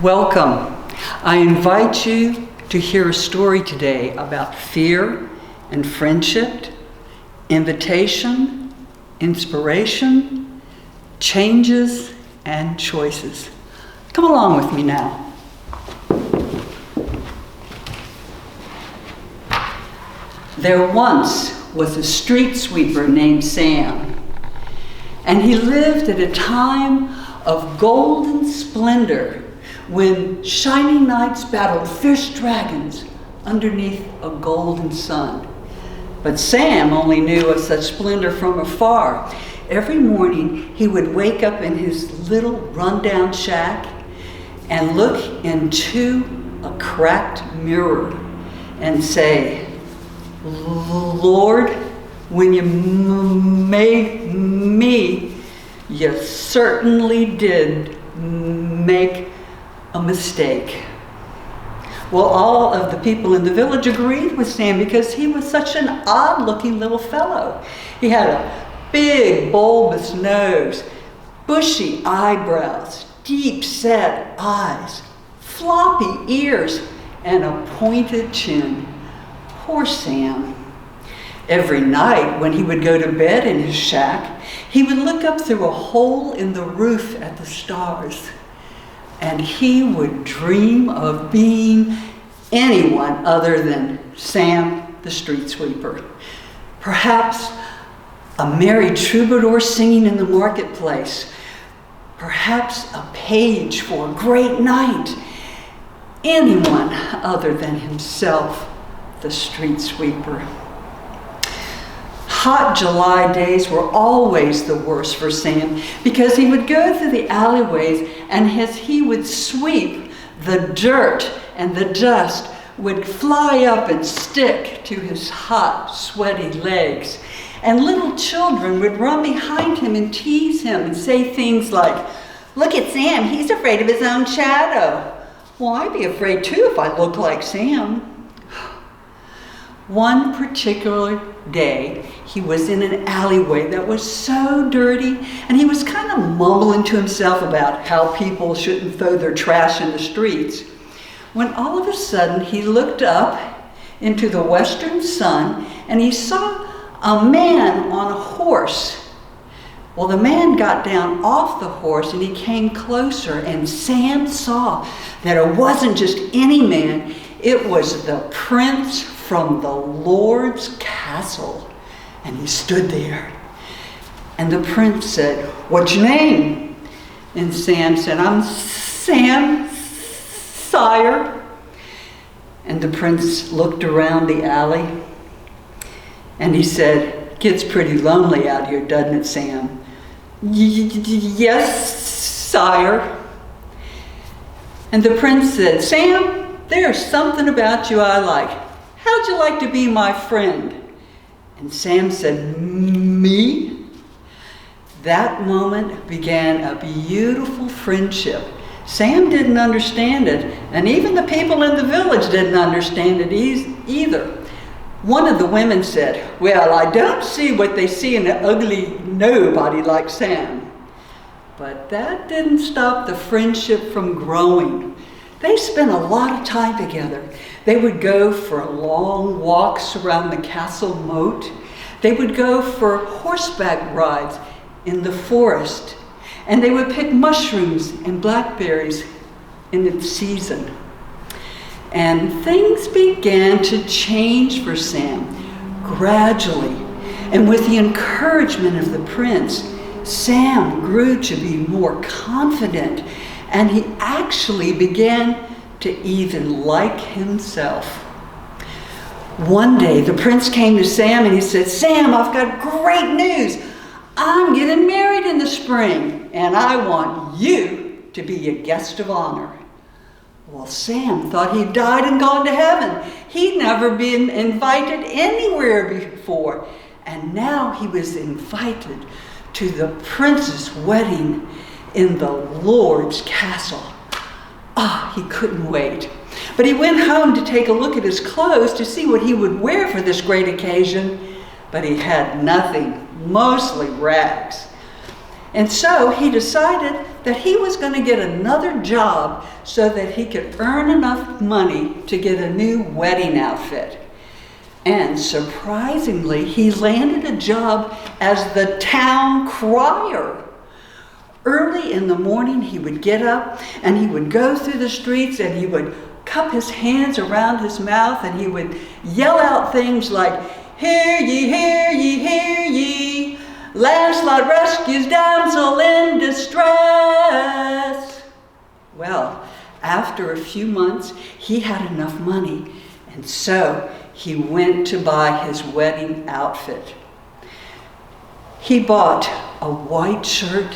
Welcome. I invite you to hear a story today about fear and friendship, invitation, inspiration, changes, and choices. Come along with me now. There once was a street sweeper named Sam, and he lived at a time of golden splendor when shiny knights battled fierce dragons underneath a golden sun. But Sam only knew of such splendor from afar. Every morning he would wake up in his little rundown shack and look into a cracked mirror and say, "Lord, when you made me, you certainly did make a mistake." Well, all of the people in the village agreed with Sam because he was such an odd-looking little fellow. He had a big, bulbous nose, bushy eyebrows, deep-set eyes, floppy ears, and a pointed chin. Poor Sam. Every night when he would go to bed in his shack, he would look up through a hole in the roof at the stars, and he would dream of being anyone other than Sam the street sweeper. Perhaps a merry troubadour singing in the marketplace, perhaps a page for a great knight, anyone other than himself, the street sweeper. Hot July days were always the worst for Sam because he would go through the alleyways, and as he would sweep, the dirt and the dust would fly up and stick to his hot, sweaty legs. And little children would run behind him and tease him and say things like, "Look at Sam, he's afraid of his own shadow." Well, I'd be afraid too if I looked like Sam. One particular day, he was in an alleyway that was so dirty, and he was kind of mumbling to himself about how people shouldn't throw their trash in the streets, when all of a sudden he looked up into the western sun and he saw a man on a horse. Well, the man got down off the horse and he came closer, and Sam saw that it wasn't just any man, it was the prince from the Lord's castle. And he stood there. And the prince said, "What's your name?" And Sam said, "I'm Sam, sire." And the prince looked around the alley and he said, "Gets pretty lonely out here, doesn't it, Sam?" "Yes, sire." And the prince said, "Sam, there's something about you I like. How'd you like to be my friend?" And Sam said, "Me?" That moment began a beautiful friendship. Sam didn't understand it, and even the people in the village didn't understand it either. One of the women said, "Well, I don't see what they see in an ugly nobody like Sam." But that didn't stop the friendship from growing. They spent a lot of time together. They would go for long walks around the castle moat. They would go for horseback rides in the forest. And they would pick mushrooms and blackberries in its season. And things began to change for Sam gradually. And with the encouragement of the prince, Sam grew to be more confident, and he actually began to even like himself. One day, the prince came to Sam and he said, "Sam, I've got great news. I'm getting married in the spring, and I want you to be a guest of honor." Well, Sam thought he'd died and gone to heaven. He'd never been invited anywhere before, and now he was invited to the prince's wedding in the Lord's castle. He couldn't wait. But he went home to take a look at his clothes to see what he would wear for this great occasion, but he had nothing, mostly rags. And so he decided that he was going to get another job so that he could earn enough money to get a new wedding outfit. And surprisingly, he landed a job as the town crier. Early in the morning, he would get up and he would go through the streets and he would cup his hands around his mouth and he would yell out things like, "Hear ye, hear ye, hear ye, Lancelot rescues damsel in distress." Well, after a few months, he had enough money, and so he went to buy his wedding outfit. He bought a white shirt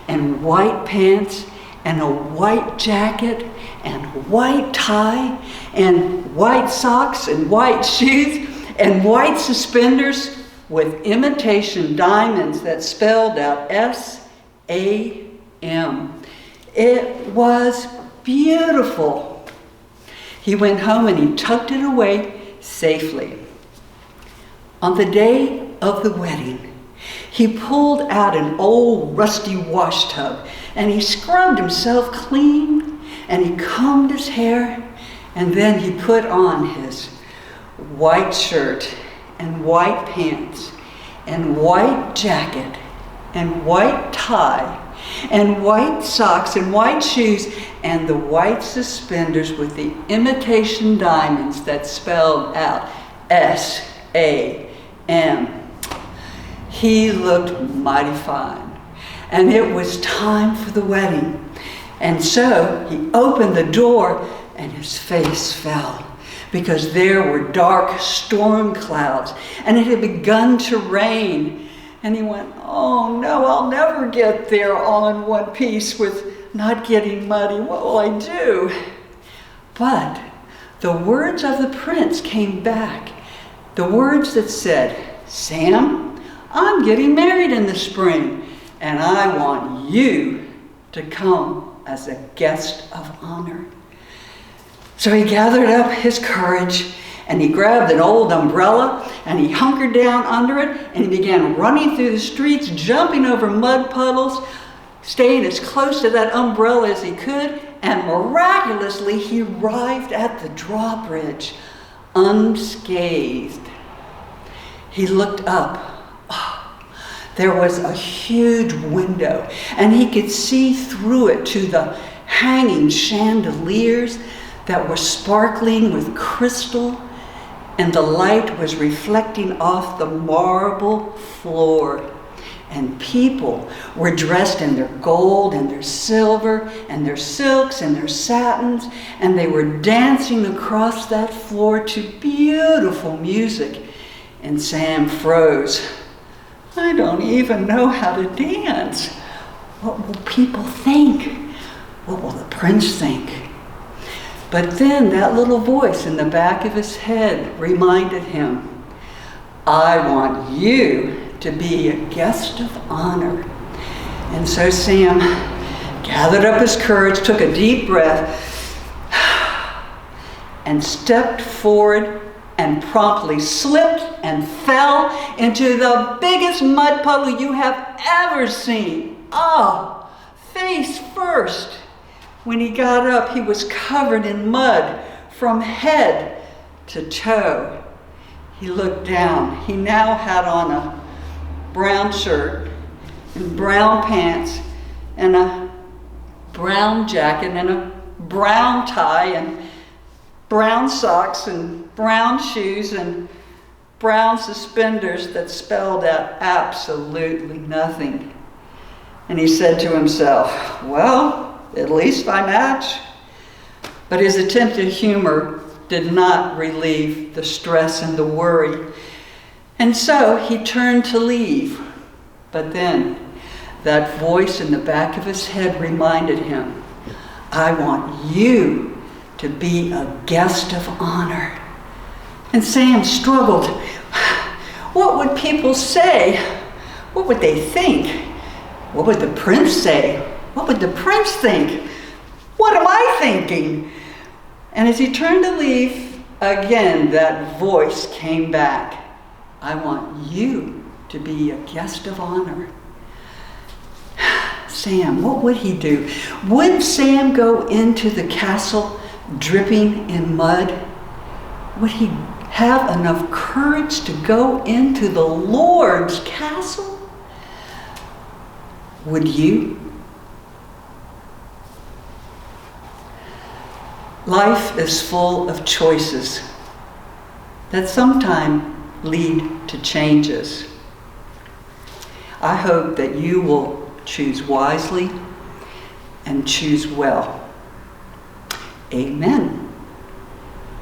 and white pants and a white jacket and white tie and white socks and white shoes and white suspenders with imitation diamonds that spelled out S-A-M. It was beautiful. He went home and he tucked it away safely. On the day of the wedding, he pulled out an old rusty wash tub and he scrubbed himself clean and he combed his hair, and then he put on his white shirt and white pants and white jacket and white tie and white socks and white shoes and the white suspenders with the imitation diamonds that spelled out S-A-M. He looked mighty fine, and it was time for the wedding. And so he opened the door and his face fell, because there were dark storm clouds and it had begun to rain. And he went, "Oh no, I'll never get there all in one piece with not getting muddy. What will I do?" But the words of the prince came back. The words that said, "Sam, I'm getting married in the spring, and I want you to come as a guest of honor." So he gathered up his courage and he grabbed an old umbrella and he hunkered down under it and he began running through the streets, jumping over mud puddles, staying as close to that umbrella as he could, and miraculously he arrived at the drawbridge unscathed. He looked up. There was a huge window, and he could see through it to the hanging chandeliers that were sparkling with crystal, and the light was reflecting off the marble floor. And people were dressed in their gold and their silver and their silks and their satins, and they were dancing across that floor to beautiful music. And Sam froze. "I don't even know how to dance. What will people think? What will the prince think?" But then that little voice in the back of his head reminded him, "I want you to be a guest of honor." And so Sam gathered up his courage, took a deep breath, and stepped forward and promptly slipped and fell into the biggest mud puddle you have ever seen. Oh, face first. When he got up, he was covered in mud from head to toe. He looked down. He now had on a brown shirt and brown pants and a brown jacket and a brown tie and brown socks and brown shoes and brown suspenders that spelled out absolutely nothing. And he said to himself, "Well, at least I match." But his attempt at humor did not relieve the stress and the worry. And so he turned to leave. But then that voice in the back of his head reminded him, "I want you to be a guest of honor." And Sam struggled. What would people say? What would they think? What would the prince say? What would the prince think? What am I thinking? And as he turned to leave, again that voice came back. "I want you to be a guest of honor." Sam, what would he do? Would Sam go into the castle dripping in mud? Would he have enough courage to go into the Lord's castle? Would you? Life is full of choices that sometimes lead to changes. I hope that you will choose wisely and choose well. Amen.